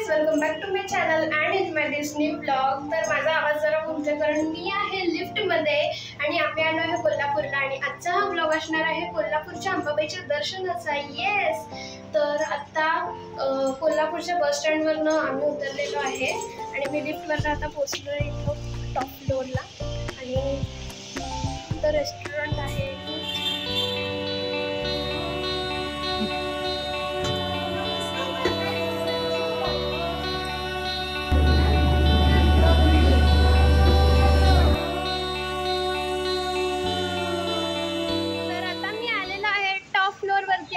Welcome back to my channel and is my this new blog. तर माझा आवाज जरा घुमतोय कारण मी आहे लिफ्टमध्ये आणि आम्ही आलो आहे कोल्हापूरला आणि आजचा हा ब्लॉग असणार आहे कोल्हापूरच्या अंबाबाईच्या दर्शनाचा। येस, तर आता कोल्हापूरच्या बस स्टँडवरनं आम्ही उतरलेलो आहे आणि मी लिफ्टवरनं आता पोचलो आहे इथं टॉप फ्लोअरला आणि इथं रेस्टॉरंट आहे।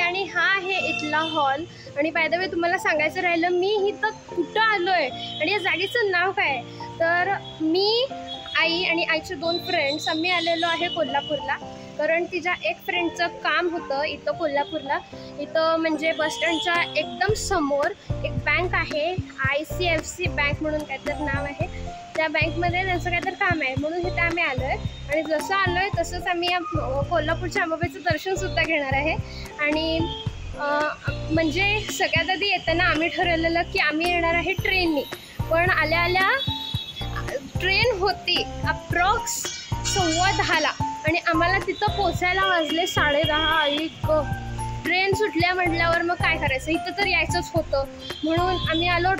आणि हा आहे इथला हॉल। आणि बाय द वे तुम्हाला सांगायचं राहिलं मी इथं कुठं आलोय आणि या जागेचं नाव काय, तर मी आई आणि आईचे 2 फ्रेंड्स आम्ही आलेलो आहे कोल्हापूरला कारण तिच्या एक फ्रेंडचं काम होतं इथं कोल्हापूरला। इथं म्हणजे बस स्टँडच्या एकदम समोर एक बँक आहे, ICFC बँक म्हणून काहीतरी नाव आहे, त्या बँकमध्ये त्यांचं काहीतरी काम आहे म्हणून इथे आम्ही आलो आहे। आणि जसं आलो आहे तसंच आम्ही कोल्हापूरच्या अंबाबाईचं दर्शनसुद्धा घेणार आहे। आणि म्हणजे सगळ्यात आधी येताना आम्ही ठरवलेलं की आम्ही येणार आहे ट्रेननी, पण आल्या आल्या ट्रेन होती अप्रॉक्स 10:15ला आणि आम्हाला तिथं पोचायला वाजले 10:30। ट्रेन सुटल्या म्हटल्यावर मग काय करायचं, इथं तर यायचंच होतं म्हणून आम्ही आलो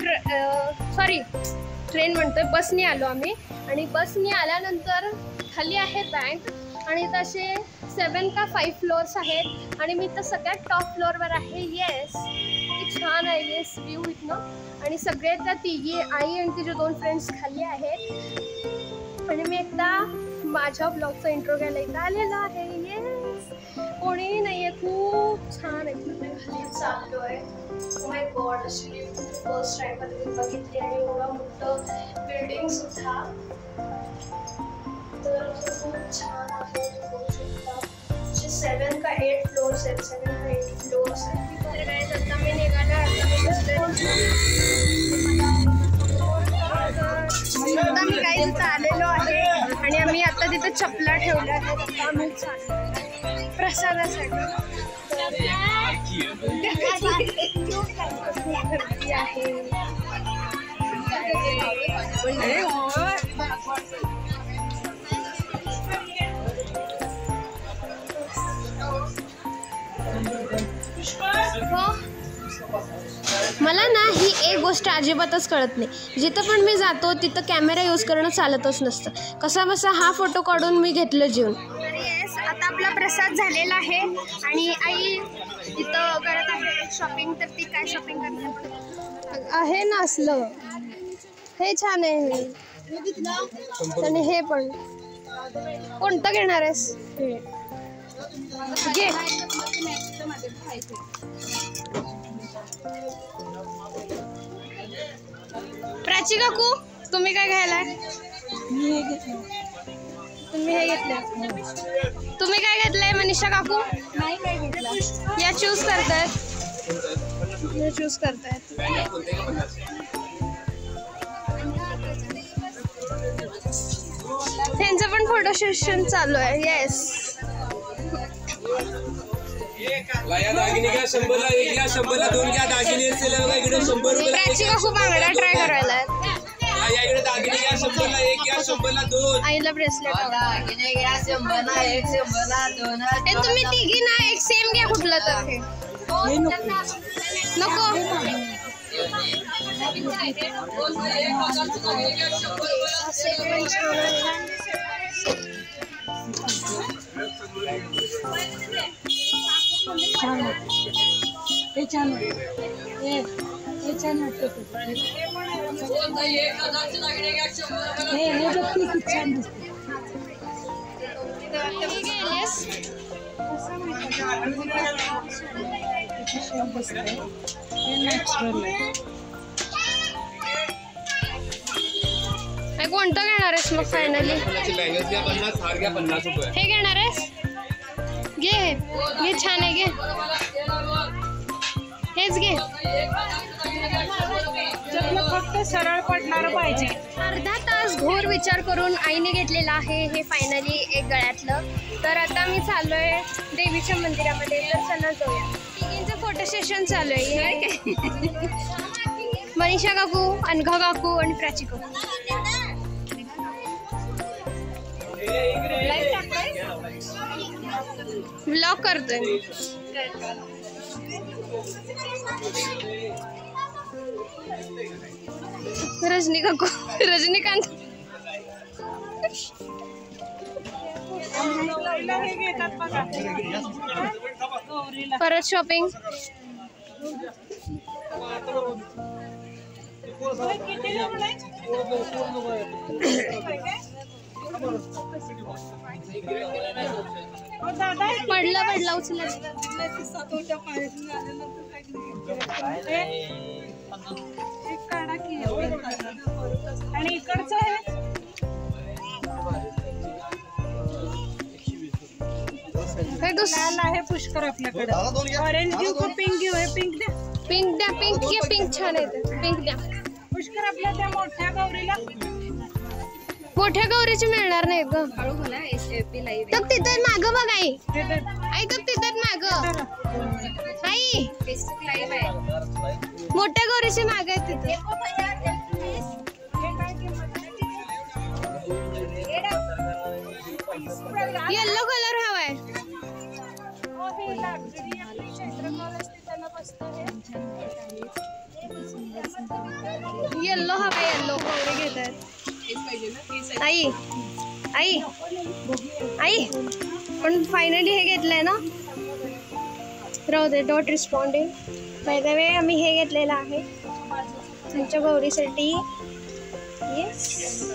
ट्रेन म्हणतोय बसनी आलो आम्ही। आणि बसनी आल्यानंतर खाली आहे बँक आणि तसे 7 का 5 फ्लोअर्स आहेत आणि मी तर सगळ्यात टॉप फ्लोअरवर आहे। येस, किती छान आहे येस व्ह्यू इथनं। आणि सगळे त्या तिघी आई आणि तिचे 2 फ्रेंड्स खाली आहेत आणि मी एकदा माझ्या ब्लॉगचा इंट्रो घ्यायला इथं आलेला आहे। येस, कोणीही नाही आहे, खूप छान आहे। खाली चाललो आहे, माय गॉड अशी फर्स्ट टाइममध्ये मी बघितली आणि एवढं मोठं बिल्डिंग सुद्धा, तर खूप छान आहे। 7 का 8 फ्लोर्स आहेत, 7 का 8 फ्लोर्स आहेत। तर काय आता मी निघाला आता मी काही तिथं आलेलो आहे आणि आम्ही आता तिथे चपला ठेवल्या आहेत आम्ही प्रसादासाठी। गर्दी आहे मला ना ही एक गोष्ट अजिबातच कळत नाही, जिथं पण मी जातो तिथं कॅमेरा यूज करणं चालतच नसतं, कसा बसा हा फोटो काढून मी घेतलं जीवन। येस, आता आपला प्रसाद झालेला आहे आणि आई इथं करत आहे शॉपिंग। तर ती काय शॉपिंग करते आहे ना, असलं हे छान आहे आणि हे पण कोणतं घेणार आहेस घे। प्राची काकू तुम्ही काय घ्यायलाय? तुम्ही हे घेतलं, तुम्ही काय घेतलंय मनीषा काकू? नाही काय घेतलं, या चूज करतायत, या चूज करतायत। त्यांचं पण फोटो सेशन चालू आहे। येस, दागिने घ्या 100ला 1 घ्या, 100ला 2 घ्या, दागिने असेल बघा इकडे 100 रुपये। प्राची काकू बांगडा ट्राय करायला या इकडे दागिने घ्या 100ला 1 घ्या, 100ला 2। आईला ब्रेसलेट दागिने घ्या 100ला 1 100ला 2। हे तुम्ही तिघी ना एक सेम घ्या कुठलं तर, हे नको कोणतं घेणार आहेस मग फायनली? हे घेणार आहेस? घे घे, छान आहे, घे हेच घे। फक्त सरळ पडणार पाहिजे। अर्धा तास घोर विचार करून आईने घेतलेला आहे हे फायनली एक गळ्यातलं। तर आता मी चाललोय देवीच्या मंदिरामध्ये, तर चला जाऊया। तिघींचं फोटो सेशन चालू आहे। मनीषा काकू, अनघा काकू आणि प्राची काकू. व्लॉग करतोय मी. रजनी काकू, रजनीकांत. परत शॉपिंग. पडला उचला. आणि इकडचं काय दुसरा आहे पुष्कर आपल्याकडे. ऑरेंज घेऊ का पिंक घेऊ? हे पिंक द्या. पिंक द्या. पिंक घे. पिंक छान आहे. पिंक द्या. पुष्कर आपल्या त्या मोठ्या गौरीला. मोठ्या गौरीची मिळणार नाही ग. तर तिथं माग बघ आई. आई तर तिथं माग आई. मोठ्या गौरीची माग आहे तिथं. येल्लो कलर हवाय. येल्लो हवा. येल्लो गौरी घेत आहेत. आई आई आई पण फायनली हे घेतलंय ना. राहू दे. Dot responding. By the way आम्ही हे घेतलेलं आहे त्यांच्या गौरीसाठी. येस.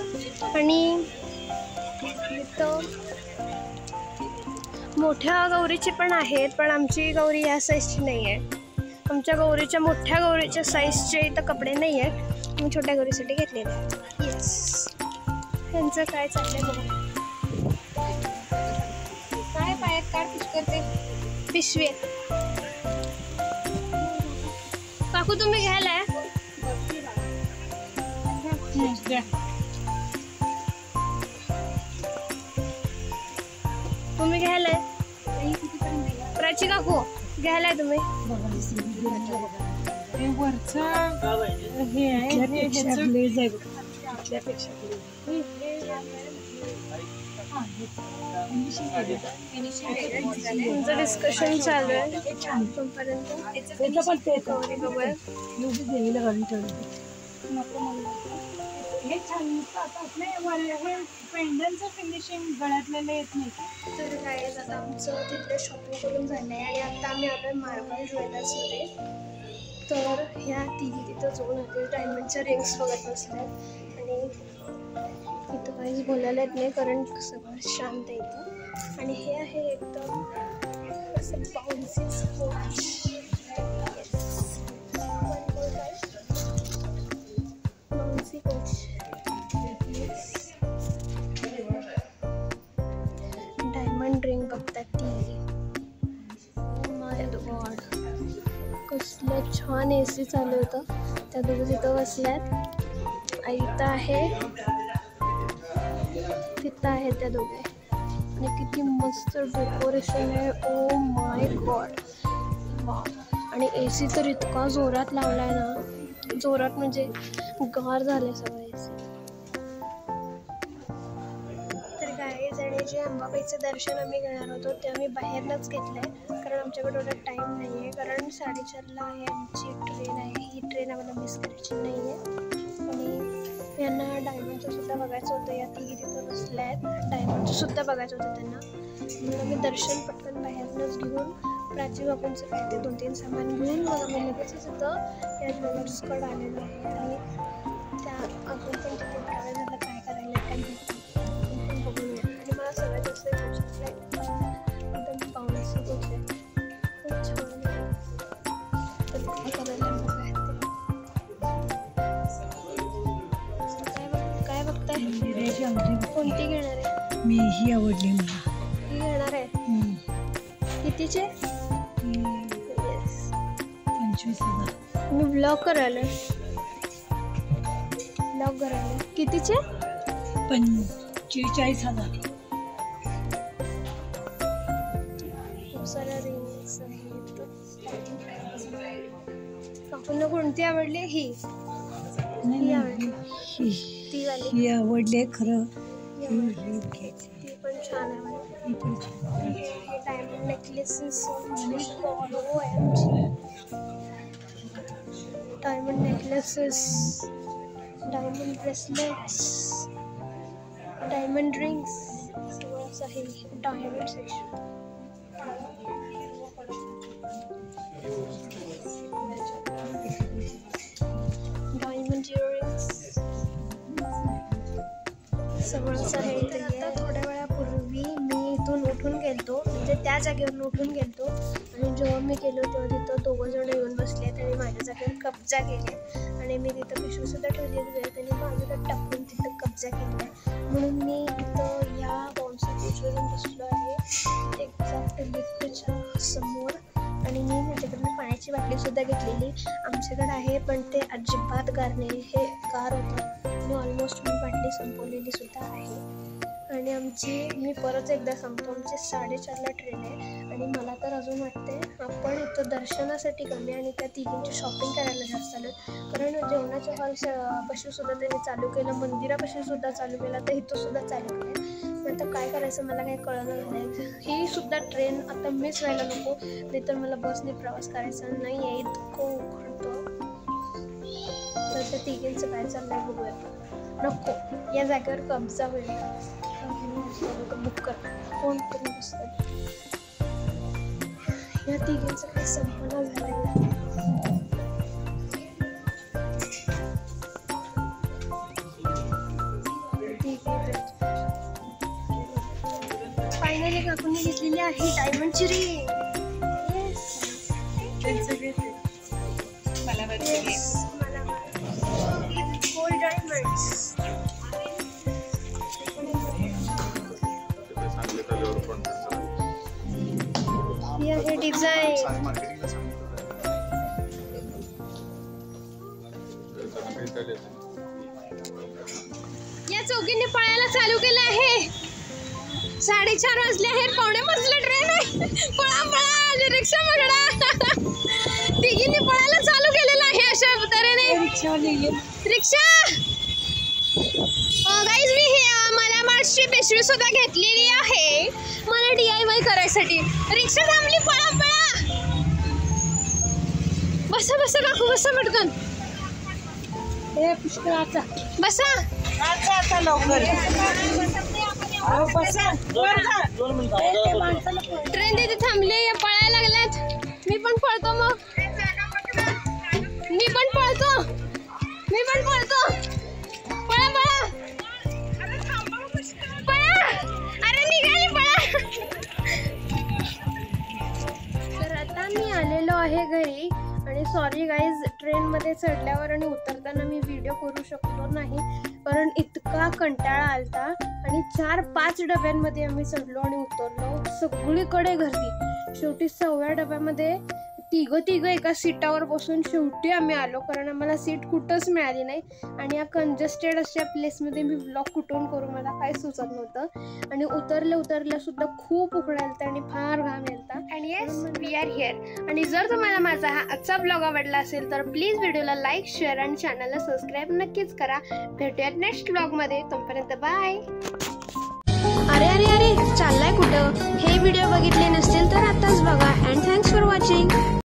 आणि मोठ्या गौरीचे पण आहेत पण आमची गौरी या साईजची नाही आहे. आमच्या गौरीच्या मोठ्या गौरीच्या साईजचे इथं कपडे नाही आहेत. मी छोट्या गौरीसाठी घेतलेले आहेत. येस. त्यांचं काय चाललंय बघा. काय पायात काढ पुष्करते पिशवी. काकू तुम्ही घ्यायलाय. तुम्ही घ्यायलाय. प्राची काकू घ्यायलाय तुम्ही. तुमचं डिस्कशन चालू आहे तोपर्यंत. हे छान पेंडलचं फिनिशिंग गळ्यातलेलं येत नाही. तर काय आता आमचं तिथलं शॉपिंग करून झालं आहे आणि आता आम्ही आलो आहे मार्बल ज्वेलर्समध्ये. तर ह्या तिघी तिथं जाऊन आले. डायमंडच्या रिंग्स बघत बसल्यात आणि इथं काहीच बोलायला येत नाही कारण सगळं शांत आहे इथं. आणि हे आहे एकदम असं बाउन्सी स्पोर्ट्स. बाउन्सी कोच. डायमंड रिंग बघतात ती. माय गॉड कसलं छान AC चालू होतं. त्या दोघं तिथं बसल्यात. आई इथं आहे तिथं आहे त्या दोघे. आणि किती मस्त डेकोरेशन आहे. Oh my God. आणि AC तर इतका जोरात लावलाय ना. जोरात म्हणजे गार झाले सगळं AC. तर गाईज आणि जे अंबाबाईचं दर्शन आम्ही घेणार होतो ते आम्ही बाहेरनंच घेतलं आहे कारण आमच्याकडे एवढा टाईम नाही आहे. कारण 4:30ला आहे आमची ट्रेन आहे. ही ट्रेन आम्हाला मिस करायची नाही आहे. आणि यांना डायमंडचं सुद्धा बघायचं होतं. या तिघी तिथं बसल्या आहेत. डायमंडचं सुद्धा बघायचं होतं त्यांना. म्हणून आम्ही दर्शन पटकन बाहेरनंच घेऊन प्राची बापूंचं काय ते 2-3 सामान घेऊन मग आम्ही लगेचच इथं या ज्वेलर्सकडे आलेलो आहे. आणि त्या अजून पण तिथे ट्रॅव्हल झालं काय करायला काय पण बघूया. आणि मला सगळ्यात जास्त एकदम बाउन्सी गोष्ट खूप छान आहे. तर काय करायला काय बघताय. कोणती घेणार आहे? मी ही आवडली मला. ही घेणार आहे. कितीचे? 25,000. मी ब्लॉग करायला. कितीचे? 45,000. खूप साऱ्या रिंग्स आहेत. काकूंना कोणती आवडली? ही ती वाली ही आवडली खरं. ती पण छान आहे. हे diamond necklaces diamond necklaces, diamond bracelets, diamond rings सगळंच आहे. डायमंड सेक्शन डायमंड इयरिंग्स सगळंच आहे. आता थोड्या वेळापूर्वी मी इथून उठून गेलतो, म्हणजे त्या जागेवरून उठून गेलतो आणि जेव्हा मी गेलो तेव्हा तिथं दोघं जण येऊन बसले आणि माझ्या जागेवर कब्जा केले आणि मी तिथं पिशवीसुद्धा ठेवलेली आहे. त्यांनी माझ्याकडे टाकून तिथं कब्जा केला आहे. म्हणून मी इथं या बाउन्सर बीचवरून बसलो आहे एक्झॅक्ट लिफ्टच्या समोर. आणि मी माझ्याकडनं पाण्याची बाटलीसुद्धा घेतलेली आमच्याकडे आहे, पण ते अजिबात गार नाही. हे गार होतं आणि ऑलमोस्ट मी बाटली संपवलेली सुद्धा आहे. आणि मी परत एकदा सांगतो, आमची 4:30ला ट्रेन आहे आणि मला तर अजून वाटते आपण इथं दर्शनासाठी कमी आणि त्या तिघींची शॉपिंग करायला जास्त आलं. कारण जेवणाच्या हॉलपाशीसुद्धा त्यांनी चालू केलं, मंदिरापाशीसुद्धा चालू केलं, तर इथंसुद्धा चालू केलं. आता काय करायचं मला काही कळलं नाही. ही सुद्धा ट्रेन आता मिस व्हायला नको, नाहीतर मला बसने प्रवास करायचा नाही आहे. इतकं उघडतं. तर त्या तिघींचं काय चाललंय बघूया. नको, या जागेवर कब्जा होईल. बुक कर, फोन करून बसतात. या तिघींचं काही संपन्न झालेलं फायनली काकूंनी घेतलेली आहे डायमंडची रिंग. Gold diamonds. ही आहे डिझाईन. या चौकीने पळायला चालू केलं आहे. 4:30 वाजले आहेत, 4:45 ट्रेन आहे. पळा पळा, रिक्षा पकडा. तिघींनी पळायला चालू केलेलं आहे अशा तऱ्हेने. रिक्षा गाईज, मी मला मार्चची पिशवी सुद्धा घेतलेली आहे मला DIY करायसाठी. रिक्षा थांबली, पळा पळा. बसा बसा काकू, बसा पटकन. पुष्कळाचा बसा आता लवकर. ट्रेन तिथे थांबली, पळायला लागल्यात. मी पण पळतो मग. मी पण पळतो. पळा पळा पळा. अरे निघाली, पळा. तर आता मी आलेलो आहे घरी. आणि सॉरी गाईज, ट्रेनमध्ये चढल्यावर आणि उतरताना मी व्हिडिओ करू शकलो नाही कारण इतका कंटाळा आलता. आणि 4-5 डब्यांमध्ये आम्ही चढलो आणि उतरलो. सगळीकडे गर्दी. शेवटी 6व्या डब्यामध्ये तिघं एका सीटावर बसून शेवटी आम्ही आलो, कारण आम्हाला सीट कुठंच मिळाली नाही. आणि या कंजेस्टेड अशा प्लेसमध्ये मी व्लॉग कुठून करू मला काही सुचत नव्हतं. आणि उतरल्या सुद्धा खूप उकडायला आणि फार घाम यायला. आणि येस, वी आर हिअर. आणि जर तुम्हाला माझा हा आजचा व्लॉग आवडला असेल तर प्लीज व्हिडिओला लाईक, शेअर आणि चॅनलला सबस्क्राईब नक्कीच करा. भेटूयात नेक्स्ट व्लॉगमध्ये. तोपर्यंत बाय. अरे अरे अरे, चाललाय कुठं? हे व्हिडिओ बघितले नसतील तर आताच बघा. And thanks for watching.